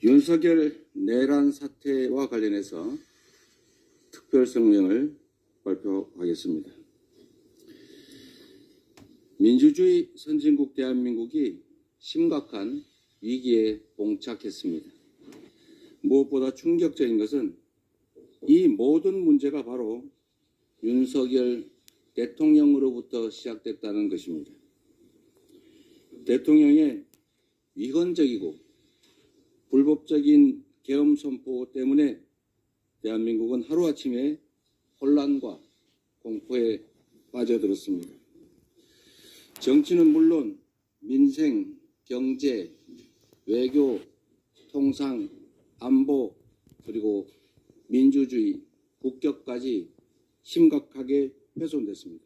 윤석열 내란 사태와 관련해서 특별 성명을 발표하겠습니다. 민주주의 선진국 대한민국이 심각한 위기에 봉착했습니다. 무엇보다 충격적인 것은 이 모든 문제가 바로 윤석열 대통령으로부터 시작됐다는 것입니다. 대통령의 위헌적이고 불법적인 계엄 선포 때문에 대한민국은 하루아침에 혼란과 공포에 빠져들었습니다. 정치는 물론 민생, 경제, 외교, 통상, 안보, 그리고 민주주의, 국격까지 심각하게 훼손됐습니다.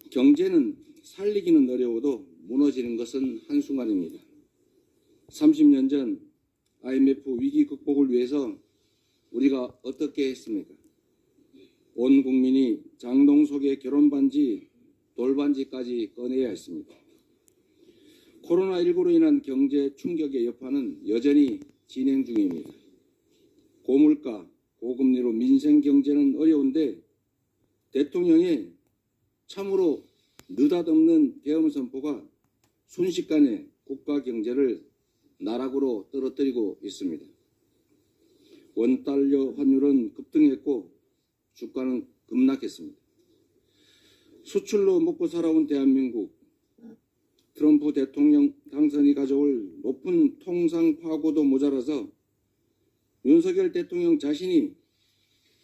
경제는 살리기는 어려워도 무너지는 것은 한순간입니다. 30년 전 IMF 위기 극복을 위해서 우리가 어떻게 했습니까? 온 국민이 장롱 속에 결혼반지, 돌반지까지 꺼내야 했습니다. 코로나19로 인한 경제 충격의 여파는 여전히 진행 중입니다. 고물가, 고금리로 민생 경제는 어려운데 대통령의 참으로 느닷없는 계엄 선포가 순식간에 국가 경제를 나락으로 떨어뜨리고 있습니다. 원달러 환율은 급등했고 주가는 급락했습니다. 수출로 먹고 살아온 대한민국, 트럼프 대통령 당선이 가져올 높은 통상 파고도 모자라서 윤석열 대통령 자신이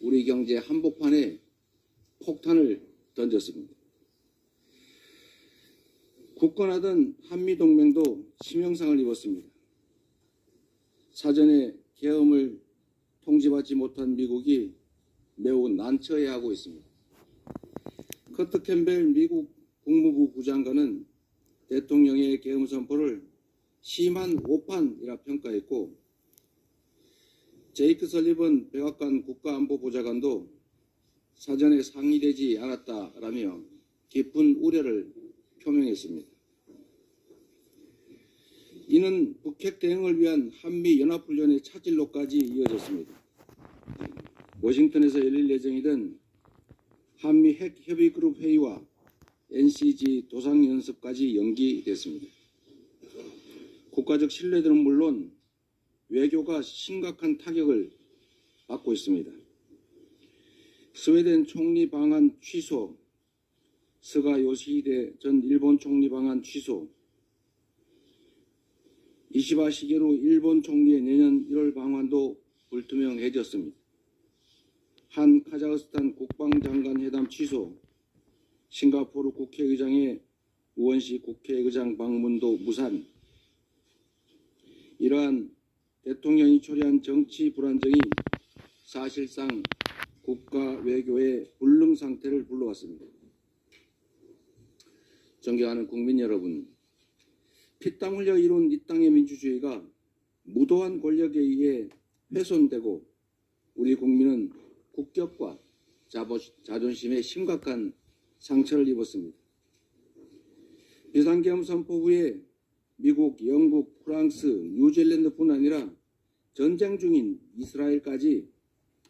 우리 경제 한복판에 폭탄을 던졌습니다. 굳건하던 한미동맹도 치명상을 입었습니다. 사전에 계엄을 통지받지 못한 미국이 매우 난처해하고 있습니다. 커트 캠벨 미국 국무부 부장관은 대통령의 계엄 선포를 심한 오판이라 평가했고, 제이크 설리번 백악관 국가안보보좌관도 사전에 상의되지 않았다라며 깊은 우려를 표명했습니다. 이는 북핵 대응을 위한 한미연합훈련의 차질로까지 이어졌습니다. 워싱턴에서 열릴 예정이던 한미 핵협의그룹 회의와 NCG 도상연습까지 연기됐습니다. 국가적 신뢰들은 물론 외교가 심각한 타격을 받고 있습니다. 스웨덴 총리 방한 취소, 스가 요시히데 전 일본 총리 방한 취소, 이시바 시게루 일본 총리의 내년 1월 방한도 불투명해졌습니다. 한 카자흐스탄 국방장관 회담 취소, 싱가포르 국회의장의 우원식 국회의장 방문도 무산. 이러한 대통령이 초래한 정치 불안정이 사실상 국가 외교의 불능 상태를 불러왔습니다. 존경하는 국민 여러분, 피땀 흘려 이룬 이 땅의 민주주의가 무도한 권력에 의해 훼손되고 우리 국민은 국격과 자존심에 심각한 상처를 입었습니다. 비상계엄 선포 후에 미국, 영국, 프랑스, 뉴질랜드뿐 아니라 전쟁 중인 이스라엘까지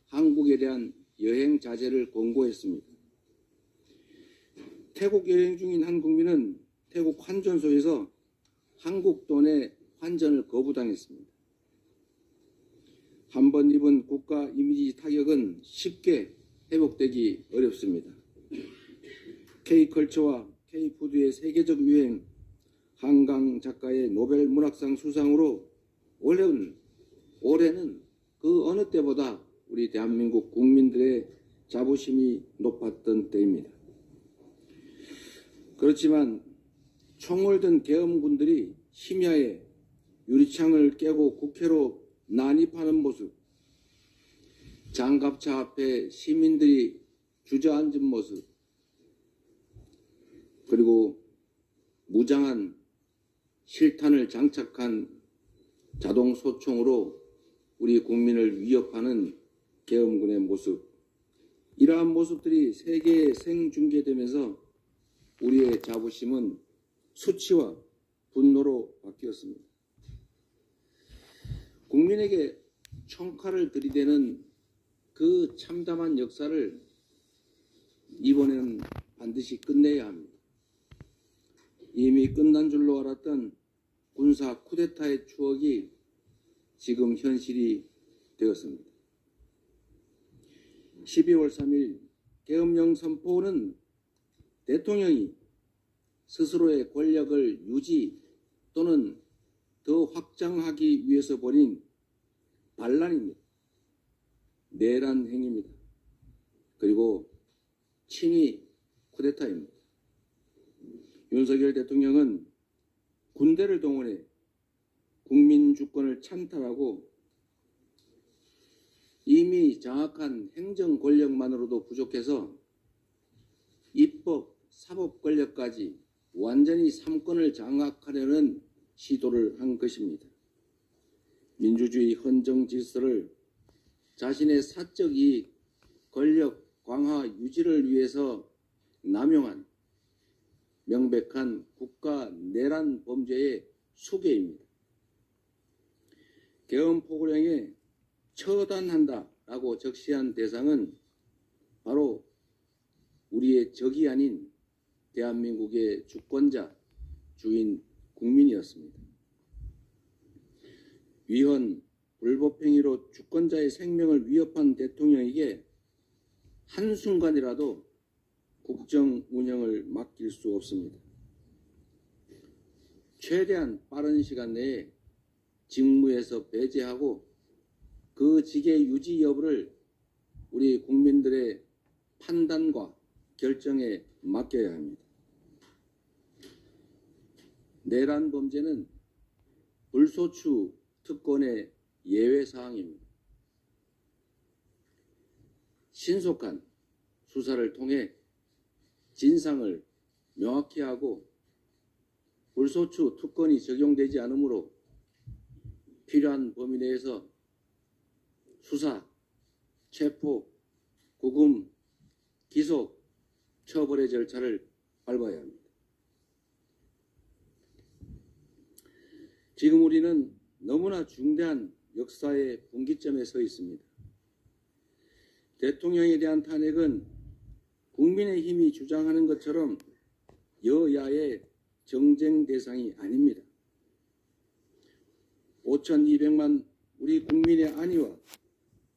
한국에 대한 여행 자제를 권고했습니다. 태국 여행 중인 한 국민은 태국 환전소에서 한국 돈의 환전을 거부당했습니다. 한 번 입은 국가 이미지 타격은 쉽게 회복되기 어렵습니다. K컬처와 K푸드의 세계적 유행, 한강 작가의 노벨 문학상 수상으로 올해는 그 어느 때보다 우리 대한민국 국민들의 자부심이 높았던 때입니다. 그렇지만 총을 든 계엄군들이 심야에 유리창을 깨고 국회로 난입하는 모습, 장갑차 앞에 시민들이 주저앉은 모습, 그리고 무장한 실탄을 장착한 자동 소총으로 우리 국민을 위협하는 계엄군의 모습, 이러한 모습들이 세계에 생중계되면서 우리의 자부심은 수치와 분노로 바뀌었습니다. 국민에게 총칼을 들이대는 그 참담한 역사를 이번에는 반드시 끝내야 합니다. 이미 끝난 줄로 알았던 군사 쿠데타의 추억이 지금 현실이 되었습니다. 12월 3일 계엄령 선포는 대통령이 스스로의 권력을 유지 또는 더 확장하기 위해서 벌인 반란입니다. 내란 행위입니다. 그리고 친위 쿠데타입니다. 윤석열 대통령은 군대를 동원해 국민 주권을 찬탈하고 이미 장악한 행정 권력만으로도 부족해서 입법, 사법 권력까지 완전히 삼권을 장악하려는 시도를 한 것입니다. 민주주의 헌정 질서를 자신의 사적 이익, 권력 강화 유지를 위해서 남용한 명백한 국가 내란 범죄의 수괴입니다. 계엄 포고령에 처단한다라고 적시한 대상은 바로 우리의 적이 아닌 대한민국의 주권자, 주인 국민이었습니다. 위헌, 불법행위로 주권자의 생명을 위협한 대통령에게 한순간이라도 국정 운영을 맡길 수 없습니다. 최대한 빠른 시간 내에 직무에서 배제하고 그 직의 유지 여부를 우리 국민들의 판단과 결정에 맡겨야 합니다. 내란 범죄는 불소추 특권의 예외 사항입니다. 신속한 수사를 통해 진상을 명확히 하고 불소추 특권이 적용되지 않으므로 필요한 범위 내에서 수사, 체포, 구금, 기소, 처벌의 절차를 밟아야 합니다. 지금 우리는 너무나 중대한 역사의 분기점에 서 있습니다. 대통령에 대한 탄핵은 국민의힘이 주장하는 것처럼 여야의 정쟁 대상이 아닙니다. 5,200만 우리 국민의 안위와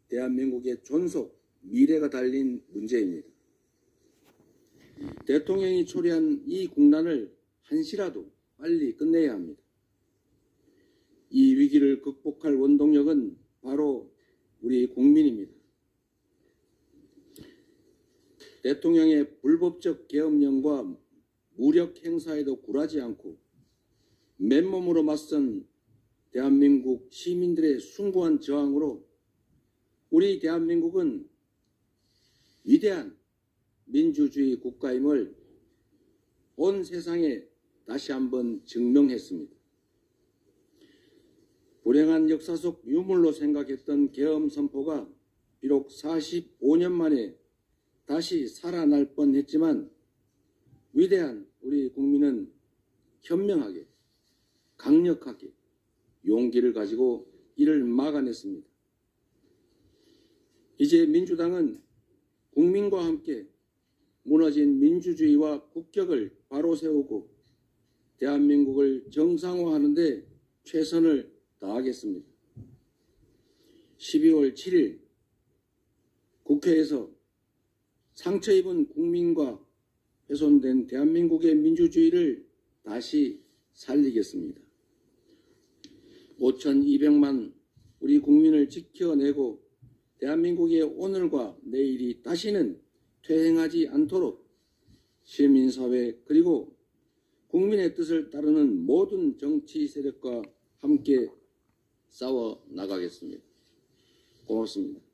대한민국의 존속, 미래가 달린 문제입니다. 대통령이 초래한 이 국난을 한시라도 빨리 끝내야 합니다. 이 위기를 극복할 원동력은 바로 우리 국민입니다. 대통령의 불법적 계엄령과 무력 행사에도 굴하지 않고 맨몸으로 맞선 대한민국 시민들의 숭고한 저항으로 우리 대한민국은 위대한 민주주의 국가임을 온 세상에 다시 한번 증명했습니다. 불행한 역사 속 유물로 생각했던 계엄 선포가 비록 45년 만에 다시 살아날 뻔했지만 위대한 우리 국민은 현명하게, 강력하게 용기를 가지고 이를 막아냈습니다. 이제 민주당은 국민과 함께 무너진 민주주의와 국격을 바로 세우고 대한민국을 정상화하는 데 최선을 다하겠습니다. 12월 7일 국회에서 상처 입은 국민과 훼손된 대한민국의 민주주의를 다시 살리겠습니다. 5,200만 우리 국민을 지켜내고 대한민국의 오늘과 내일이 다시는 퇴행하지 않도록 시민사회 그리고 국민의 뜻을 따르는 모든 정치 세력과 함께 싸워 나가겠습니다. 고맙습니다.